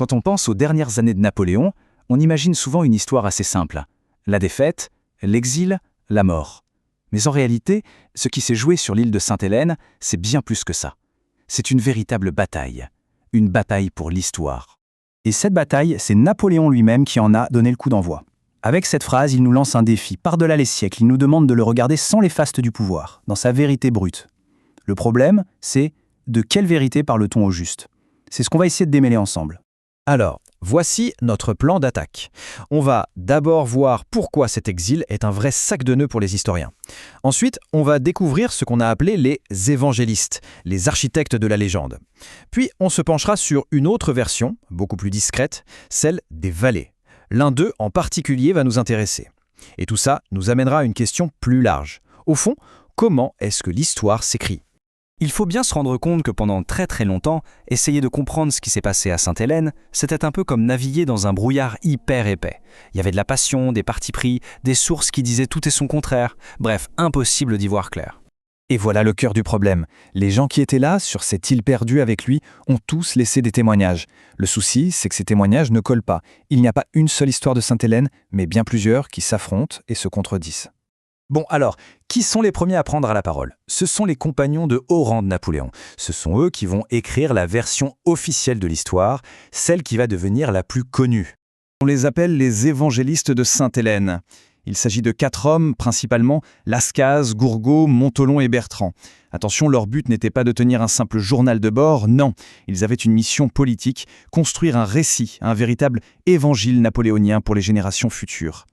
Quand on pense aux dernières années de Napoléon, on imagine souvent une histoire assez simple. La défaite, l'exil, la mort. Mais en réalité, ce qui s'est joué sur l'île de Sainte-Hélène, c'est bien plus que ça. C'est une véritable bataille. Une bataille pour l'histoire. Et cette bataille, c'est Napoléon lui-même qui en a donné le coup d'envoi. Avec cette phrase, il nous lance un défi par-delà les siècles. Il nous demande de le regarder sans les fastes du pouvoir, dans sa vérité brute. Le problème, c'est de quelle vérité parle-t-on au juste? C'est ce qu'on va essayer de démêler ensemble. Alors, voici notre plan d'attaque. On va d'abord voir pourquoi cet exil est un vrai sac de nœuds pour les historiens. Ensuite, on va découvrir ce qu'on a appelé les évangélistes, les architectes de la légende. Puis, on se penchera sur une autre version, beaucoup plus discrète, celle des valets. L'un d'eux en particulier va nous intéresser. Et tout ça nous amènera à une question plus large. Au fond, comment est-ce que l'histoire s'écrit ? Il faut bien se rendre compte que pendant très très longtemps, essayer de comprendre ce qui s'est passé à Sainte-Hélène, c'était un peu comme naviguer dans un brouillard hyper épais. Il y avait de la passion, des partis pris, des sources qui disaient tout et son contraire. Bref, impossible d'y voir clair. Et voilà le cœur du problème. Les gens qui étaient là, sur cette île perdue avec lui, ont tous laissé des témoignages. Le souci, c'est que ces témoignages ne collent pas. Il n'y a pas une seule histoire de Sainte-Hélène, mais bien plusieurs qui s'affrontent et se contredisent. Bon alors, qui sont les premiers à prendre à la parole? Ce sont les compagnons de haut rang de Napoléon. Ce sont eux qui vont écrire la version officielle de l'histoire, celle qui va devenir la plus connue. On les appelle les évangélistes de Sainte-Hélène. Il s'agit de 4 hommes, principalement Lascaz, Gourgaud, Montholon et Bertrand. Attention, leur but n'était pas de tenir un simple journal de bord, non. Ils avaient une mission politique, construire un récit, un véritable évangile napoléonien pour les générations futures.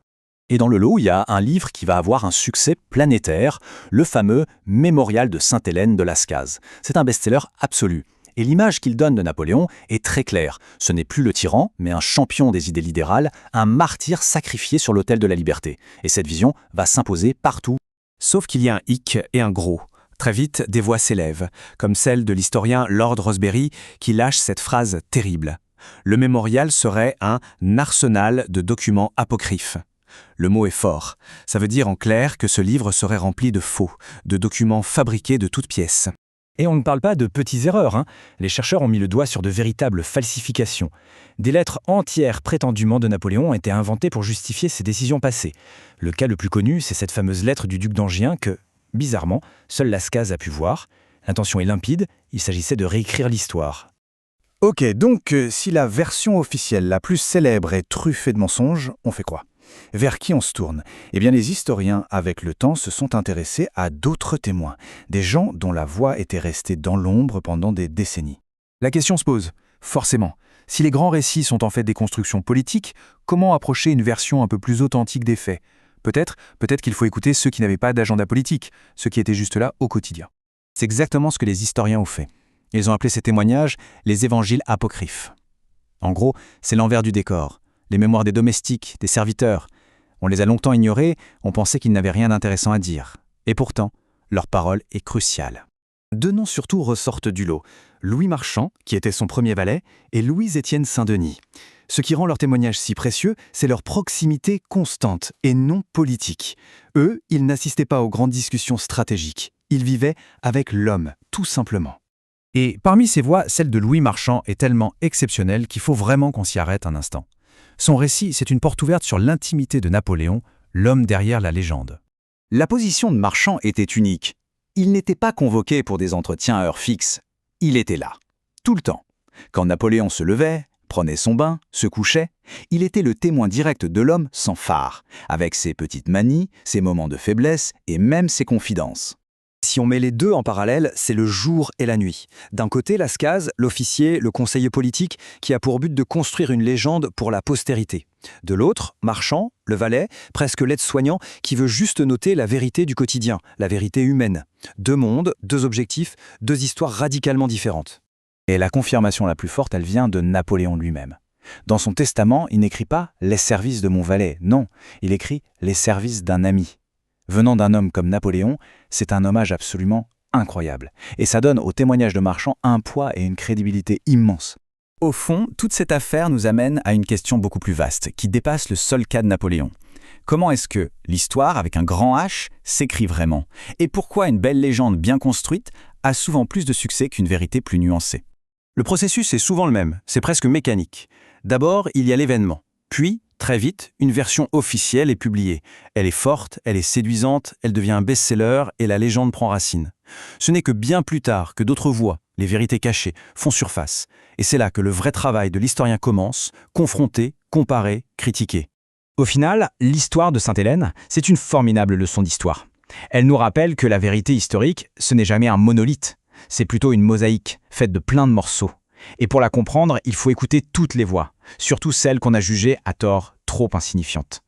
Et dans le lot, il y a un livre qui va avoir un succès planétaire, le fameux Mémorial de Sainte-Hélène de Lascaz. C'est un best-seller absolu. Et l'image qu'il donne de Napoléon est très claire. Ce n'est plus le tyran, mais un champion des idées libérales, un martyr sacrifié sur l'autel de la liberté. Et cette vision va s'imposer partout. Sauf qu'il y a un hic et un gros. Très vite, des voix s'élèvent, comme celle de l'historien Lord Rosebery, qui lâche cette phrase terrible. Le mémorial serait un arsenal de documents apocryphes. Le mot est fort. Ça veut dire en clair que ce livre serait rempli de faux, de documents fabriqués de toutes pièces. Et on ne parle pas de petites erreurs. Les chercheurs ont mis le doigt sur de véritables falsifications. Des lettres entières prétendument de Napoléon ont été inventées pour justifier ses décisions passées. Le cas le plus connu, c'est cette fameuse lettre du duc d'Enghien que, bizarrement, seul Lascaz a pu voir. L'intention est limpide, il s'agissait de réécrire l'histoire. Ok, donc si la version officielle la plus célèbre est truffée de mensonges, on fait quoi ? Vers qui on se tourne? Eh bien, les historiens, avec le temps, se sont intéressés à d'autres témoins, des gens dont la voix était restée dans l'ombre pendant des décennies. La question se pose, forcément. Si les grands récits sont en fait des constructions politiques, comment approcher une version un peu plus authentique des faits? Peut-être qu'il faut écouter ceux qui n'avaient pas d'agenda politique, ceux qui étaient juste là au quotidien. C'est exactement ce que les historiens ont fait. Ils ont appelé ces témoignages les évangiles apocryphes. En gros, c'est l'envers du décor. Les mémoires des domestiques, des serviteurs. On les a longtemps ignorés, on pensait qu'ils n'avaient rien d'intéressant à dire. Et pourtant, leur parole est cruciale. Deux noms surtout ressortent du lot. Louis Marchand, qui était son premier valet, et Louis-Étienne Saint-Denis. Ce qui rend leur témoignage si précieux, c'est leur proximité constante et non politique. Eux, ils n'assistaient pas aux grandes discussions stratégiques. Ils vivaient avec l'homme, tout simplement. Et parmi ces voix, celle de Louis Marchand est tellement exceptionnelle qu'il faut vraiment qu'on s'y arrête un instant. Son récit, c'est une porte ouverte sur l'intimité de Napoléon, l'homme derrière la légende. La position de Marchand était unique. Il n'était pas convoqué pour des entretiens à heure fixe. Il était là, tout le temps. Quand Napoléon se levait, prenait son bain, se couchait, il était le témoin direct de l'homme sans phare, avec ses petites manies, ses moments de faiblesse et même ses confidences. Si on met les deux en parallèle, c'est le jour et la nuit. D'un côté, Lascaz, l'officier, le conseiller politique, qui a pour but de construire une légende pour la postérité. De l'autre, Marchand, le valet, presque l'aide-soignant, qui veut juste noter la vérité du quotidien, la vérité humaine. Deux mondes, deux objectifs, deux histoires radicalement différentes. Et la confirmation la plus forte, elle vient de Napoléon lui-même. Dans son testament, il n'écrit pas « les services de mon valet », non, il écrit « les services d'un ami ». Venant d'un homme comme Napoléon, c'est un hommage absolument incroyable. Et ça donne au témoignage de Marchand un poids et une crédibilité immenses. Au fond, toute cette affaire nous amène à une question beaucoup plus vaste, qui dépasse le seul cas de Napoléon. Comment est-ce que l'histoire, avec un grand H, s'écrit vraiment? Et pourquoi une belle légende bien construite a souvent plus de succès qu'une vérité plus nuancée? Le processus est souvent le même, c'est presque mécanique. D'abord, il y a l'événement. Puis, très vite, une version officielle est publiée. Elle est forte, elle est séduisante, elle devient un best-seller et la légende prend racine. Ce n'est que bien plus tard que d'autres voix, les vérités cachées, font surface. Et c'est là que le vrai travail de l'historien commence, confronter, comparer, critiquer. Au final, l'histoire de Sainte-Hélène, c'est une formidable leçon d'histoire. Elle nous rappelle que la vérité historique, ce n'est jamais un monolithe, c'est plutôt une mosaïque, faite de plein de morceaux. Et pour la comprendre, il faut écouter toutes les voix, surtout celles qu'on a jugées, à tort, trop insignifiantes.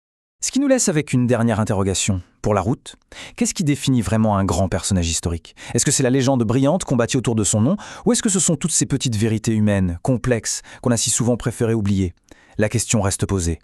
Ce qui nous laisse avec une dernière interrogation. Pour la route, qu'est-ce qui définit vraiment un grand personnage historique? Est-ce que c'est la légende brillante qu'on bâtit autour de son nom, ou est-ce que ce sont toutes ces petites vérités humaines, complexes, qu'on a si souvent préféré oublier? La question reste posée.